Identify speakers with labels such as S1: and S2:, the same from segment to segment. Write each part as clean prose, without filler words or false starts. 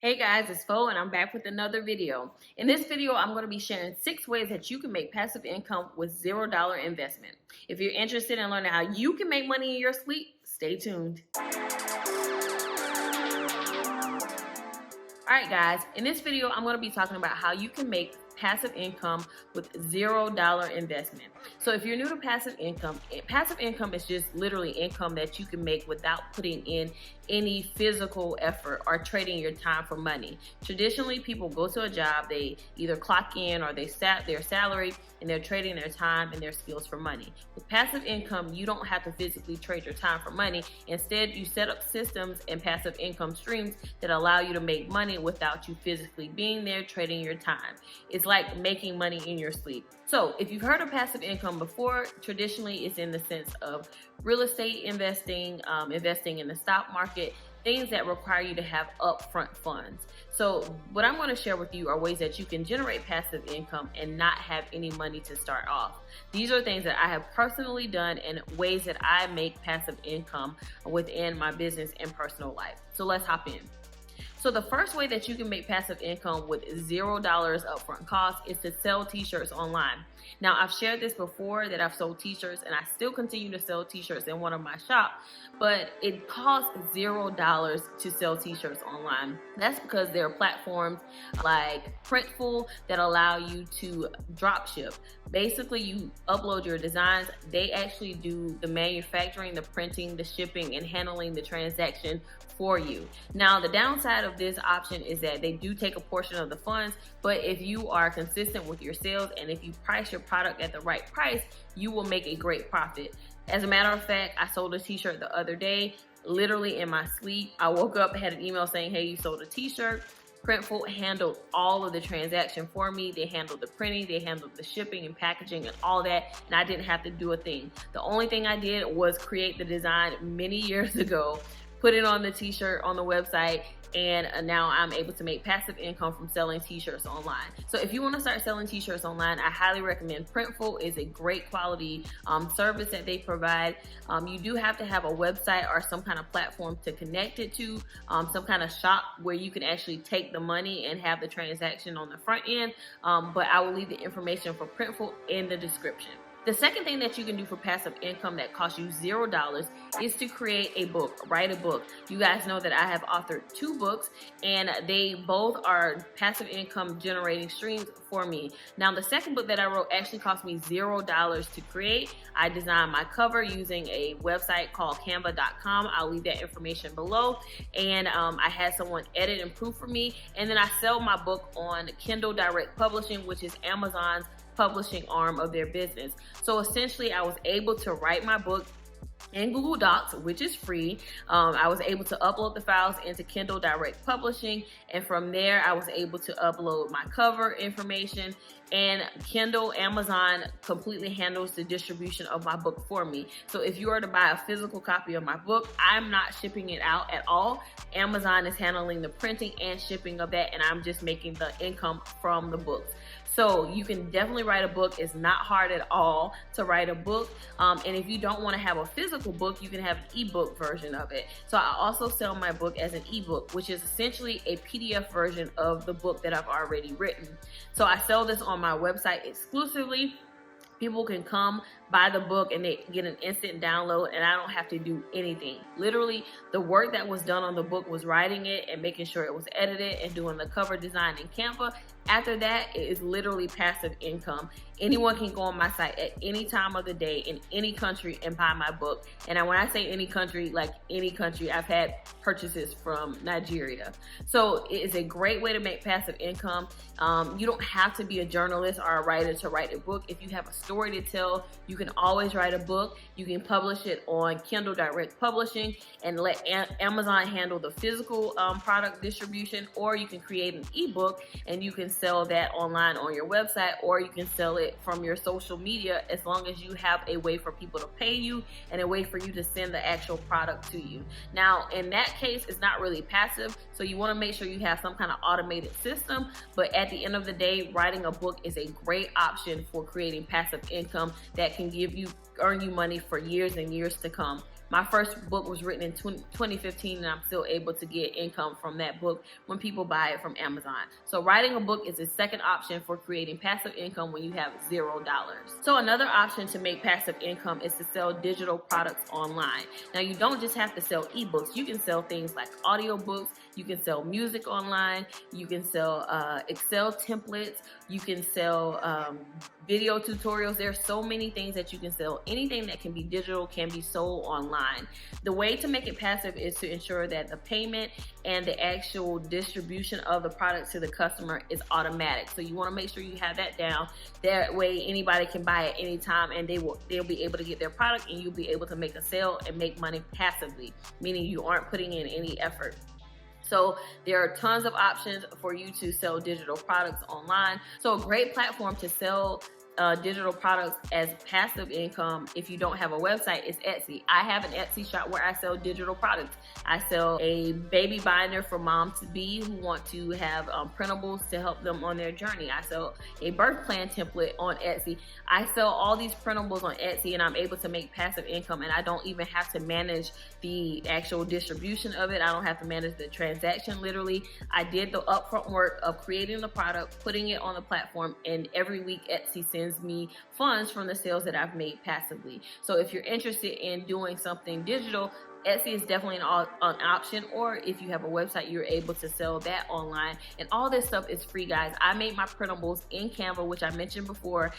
S1: Hey guys, it's Fo and I'm back with another video. In this video, I'm going to be sharing 6 ways that you can make passive income with $0 investment. If you're interested in learning how you can make money in your sleep, stay tuned. Alright guys, in this video, I'm going to be talking about how you can make passive income with $0 investment. So if you're new to passive income is just literally income that you can make without putting in any physical effort or trading your time for money. Traditionally, people go to a job, they either clock in or they're salaried and they're trading their time and their skills for money. With passive income, you don't have to physically trade your time for money. Instead, you set up systems and passive income streams that allow you to make money without you physically being there trading your time. It's like making money in your sleep. So if you've heard of passive income before, traditionally it's in the sense of real estate investing, investing in the stock market, things that require you to have upfront funds. So what I'm going to share with you are ways that you can generate passive income and not have any money to start off. These are things that I have personally done and ways that I make passive income within my business and personal life. So let's hop in. So the first way that you can make passive income with $0 upfront cost is to sell t-shirts online. Now, I've shared this before that I've sold t-shirts and I still continue to sell t-shirts in one of my shops, but it costs $0 to sell t-shirts online. That's because there are platforms like Printful that allow you to drop ship. Basically, you upload your designs. They actually do the manufacturing, the printing, the shipping, and handling the transaction for you. Now, the downside of this option is that they do take a portion of the funds, but if you are consistent with your sales and if you price your product at the right price, you will make a great profit. As a matter of fact, I sold a t-shirt the other day, literally in my sleep. I woke up, had an email saying, hey, you sold a t-shirt. Printful handled all of the transaction for me. They handled the printing, they handled the shipping and packaging and all that, and I didn't have to do a thing. The only thing I did was create the design many years ago, put it on the t-shirt on the website, and now I'm able to make passive income from selling t-shirts online. So if you want to start selling t-shirts online, I highly recommend Printful. Is a great quality service that they provide. You do have to have a website or some kind of platform to connect it to, some kind of shop where you can actually take the money and have the transaction on the front end, but I will leave the information for Printful in the description. The second thing that you can do for passive income that costs you $0 is to create a book, write a book. You guys know that I have authored 2 books and they both are passive income generating streams for me. Now, the second book that I wrote actually cost me $0 to create. I designed my cover using a website called canva.com. I'll leave that information below. And I had someone edit and proof for me. And then I sell my book on Kindle Direct Publishing, which is Amazon's publishing arm of their business. So essentially, I was able to write my book in Google Docs, which is free. I was able to upload the files into Kindle Direct Publishing, and from there I was able to upload my cover information, and Kindle, Amazon completely handles the distribution of my book for me. So if you are to buy a physical copy of my book, I'm not shipping it out at all. Amazon is handling the printing and shipping of that, and I'm just making the income from the books. So you can definitely write a book. It's not hard at all to write a book. And if you don't want to have a physical book, you can have an ebook version of it. So I also sell my book as an ebook, which is essentially a PDF version of the book that I've already written. So I sell this on my website exclusively. People can come buy the book and they get an instant download, and I don't have to do anything. Literally, the work that was done on the book was writing it and making sure it was edited and doing the cover design in Canva. After that, it is literally passive income. Anyone can go on my site at any time of the day in any country and buy my book. And when I say any country, like any country, I've had purchases from Nigeria. So it is a great way to make passive income. You don't have to be a journalist or a writer to write a book. If you have a story to tell, you can always write a book. You can publish it on Kindle Direct Publishing and let Amazon handle the physical product distribution, or you can create an ebook and you can sell that online on your website, or you can sell it from your social media, as long as you have a way for people to pay you and a way for you to send the actual product to you. Now, in that case, it's not really passive, so you want to make sure you have some kind of automated system, but at the end of the day, writing a book is a great option for creating passive income that can earn you money for years and years to come. My first book was written in 2015, and I'm still able to get income from that book when people buy it from Amazon. So writing a book is the second option for creating passive income when you have $0. So another option to make passive income is to sell digital products online. Now, you don't just have to sell ebooks. You can sell things like audiobooks, you can sell music online, you can sell Excel templates, you can sell video tutorials. There's so many things that you can sell. Anything that can be digital can be sold online. The way to make it passive is to ensure that the payment and the actual distribution of the product to the customer is automatic. So you want to make sure you have that down. That way anybody can buy it anytime, and they'll be able to get their product, and you'll be able to make a sale and make money passively, meaning you aren't putting in any effort. So there are tons of options for you to sell digital products online. So a great platform to sell digital products as passive income if you don't have a website is Etsy. I have an Etsy shop where I sell digital products. I sell a baby binder for mom to be who want to have printables to help them on their journey. I sell a birth plan template on Etsy. I sell all these printables on Etsy, and I'm able to make passive income, and I don't even have to manage the actual distribution of it. I don't have to manage the transaction. Literally, I did the upfront work of creating the product, putting it on the platform, and every week Etsy sends me funds from the sales that I've made passively. So if you're interested in doing something digital, Etsy is definitely an option, or if you have a website, you're able to sell that online. And all this stuff is free, guys. I made my printables in Canva, which I mentioned before.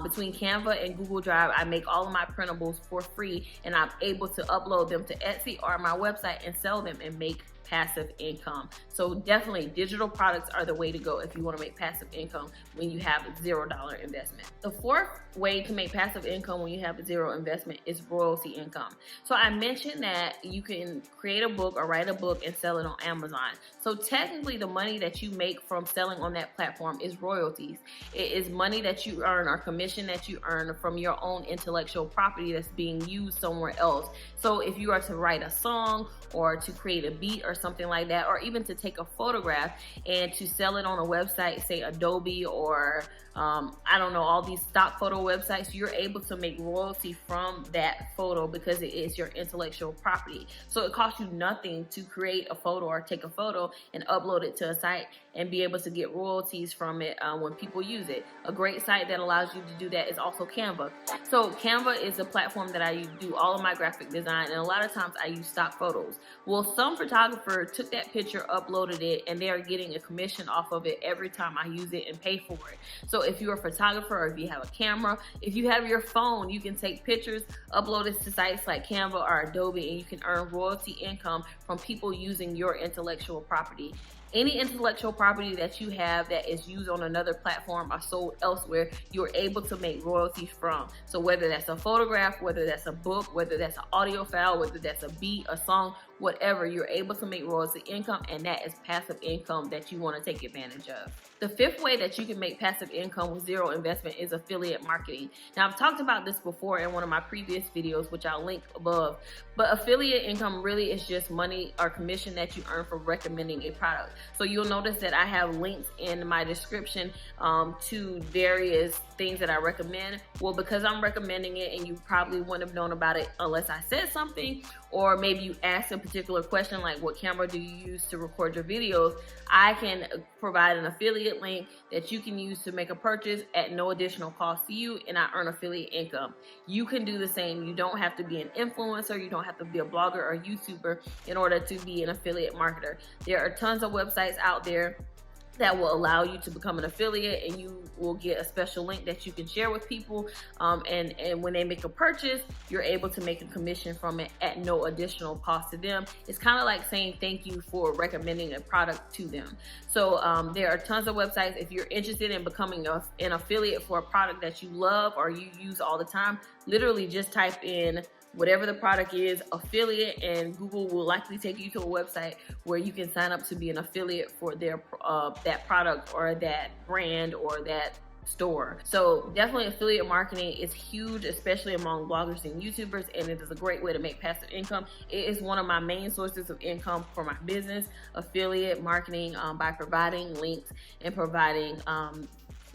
S1: Between Canva and Google Drive, I make all of my printables for free, and I'm able to upload them to Etsy or my website and sell them and make passive income. So definitely digital products are the way to go if you want to make passive income when you have a $0 investment. The fourth way to make passive income when you have a zero investment is royalty income. So I mentioned that you can create a book or write a book and sell it on Amazon. So technically the money that you make from selling on that platform is royalties. It is money that you earn or commission that you earn from your own intellectual property that's being used somewhere else. So if you are to write a song or to create a beat or something like that, or even to take a photograph and to sell it on a website, say Adobe or I don't know, all these stock photo websites, you're able to make royalty from that photo because it is your intellectual property. So it costs you nothing to create a photo or take a photo and upload it to a site and be able to get royalties from it when people use it. A great site that allows you to do that is also Canva. So Canva is a platform that I do all of my graphic design, and a lot of times I use stock photos. Well, some photographer took that picture, uploaded it, and they are getting a commission off of it every time I use it and pay for it. So if you're a photographer, or if you have a camera, if you have your phone, you can take pictures, upload it to sites like Canva or Adobe, and you can earn royalty income from people using your intellectual property. Any intellectual property that you have that is used on another platform or sold elsewhere, you're able to make royalties from. So whether that's a photograph, whether that's a book, whether that's an audio file, whether that's a beat, a song, whatever, you're able to make royalty income, and that is passive income that you want to take advantage of. The fifth way that you can make passive income with zero investment is affiliate marketing. Now, I've talked about this before in one of my previous videos, which I'll link above, but affiliate income really is just money or commission that you earn for recommending a product. So you'll notice that I have links in my description to various things that I recommend. Well, because I'm recommending it and you probably wouldn't have known about it unless I said something, or maybe you asked a particular question like, what camera do you use to record your videos? I can provide an affiliate link that you can use to make a purchase at no additional cost to you, and I earn affiliate income. You can do the same. You don't have to be an influencer. You don't have to be a blogger or YouTuber in order to be an affiliate marketer. There are tons of websites out there that will allow you to become an affiliate, and you will get a special link that you can share with people, and when they make a purchase, you're able to make a commission from it at no additional cost to them. It's kind of like saying thank you for recommending a product to them. So there are tons of websites. If you're interested in becoming an affiliate for a product that you love or you use all the time, literally just type in whatever the product is, affiliate, and Google will likely take you to a website where you can sign up to be an affiliate for their that product or that brand or that store. So definitely affiliate marketing is huge, especially among bloggers and YouTubers, and it is a great way to make passive income. It is one of my main sources of income for my business, affiliate marketing, by providing links and providing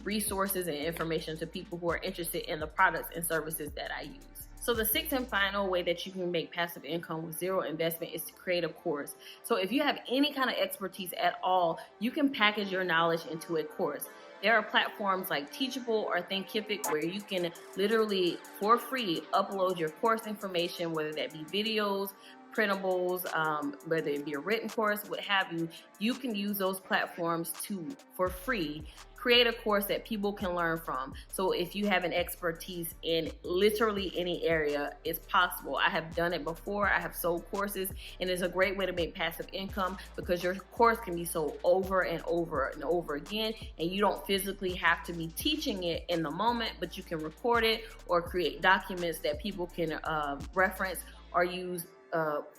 S1: resources and information to people who are interested in the products and services that I use. So the sixth and final way that you can make passive income with zero investment is to create a course. So if you have any kind of expertise at all, you can package your knowledge into a course. There are platforms like Teachable or Thinkific where you can literally, for free, upload your course information, whether that be videos, printables, whether it be a written course, what have you. You can use those platforms to, for free, create a course that people can learn from. So if you have an expertise in literally any area, it's possible. I have done it before. I have sold courses, and it's a great way to make passive income because your course can be sold over and over and over again, and you don't physically have to be teaching it in the moment, but you can record it or create documents that people can reference or use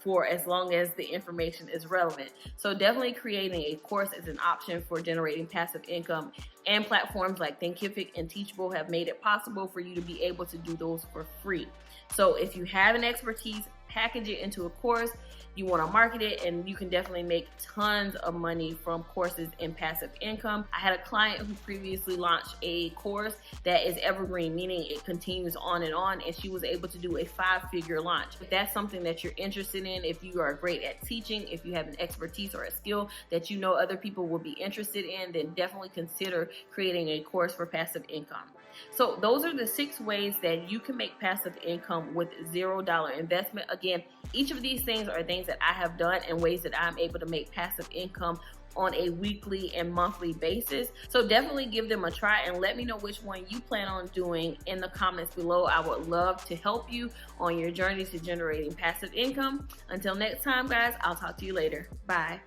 S1: for as long as the information is relevant. So definitely creating a course is an option for generating passive income, and platforms like Thinkific and Teachable have made it possible for you to be able to do those for free. So if you have an expertise, package it into a course. You want to market it, and you can definitely make tons of money from courses and passive income. I had a client who previously launched a course that is evergreen, meaning it continues on, and she was able to do a 5-figure launch. If that's something that you're interested in, if you are great at teaching, if you have an expertise or a skill that you know other people will be interested in, then definitely consider creating a course for passive income. So those are the 6 ways that you can make passive income with $0 investment. Again, each of these things are things that I have done and ways that I'm able to make passive income on a weekly and monthly basis. So definitely give them a try and let me know which one you plan on doing in the comments below. I would love to help you on your journey to generating passive income. Until next time, guys, I'll talk to you later. Bye.